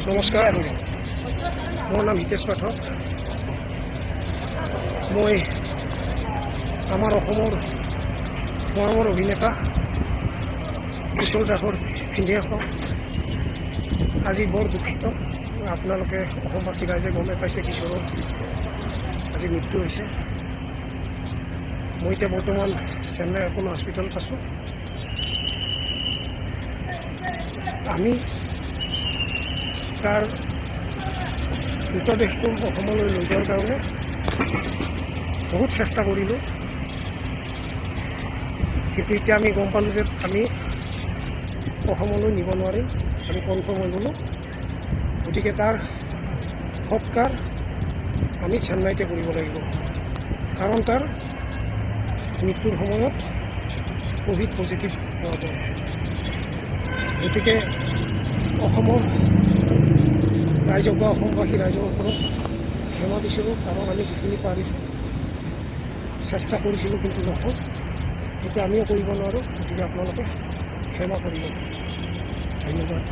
নমস্কাৰ, মোৰ নাম হিতেশ পাঠক। মই আমাৰ অসমৰ মৰমৰ অভিনেতা কিশোৰ দাসৰ ভিনিয়েকক আজি বৰ দুখিত। আপোনালোকে অসমবাসী ৰাইজে গমে পাইছে কিশোৰৰ আজি মৃত্যু হৈছে। মই এতিয়া বৰ্তমান চেন্নাই কোনো হস্পিটেলত আছোঁ। আমি তাৰ মৃতদেহটো অসমলৈ লৈ যোৱাৰ কাৰণে বহুত চেষ্টা কৰিলোঁ, কিন্তু এতিয়া আমি গম পালোঁ যে আমি অসমলৈ নিব নোৱাৰিম। আমি কনফাৰ্ম হৈ গ'লোঁ। গতিকে তাৰ সৎকাৰ আমি চেন্নাইতে কৰিব লাগিব, কাৰণ তাৰ মৃত্যুৰ সময়ত ক'ভিড পজিটিভ পোৱা গ'ল। গতিকে অসমৰ ৰাইজক বা অসমবাসী ৰাইজৰ ওপৰত ক্ষমা বিচাৰোঁ, কাৰণ আমি যিখিনি পাৰিছোঁ চেষ্টা কৰিছিলোঁ, কিন্তু নহ'ল। সেইটো আমিও কৰিব নোৱাৰোঁ। গতিকে আপোনালোকে ক্ষমা কৰিব। ধন্যবাদ।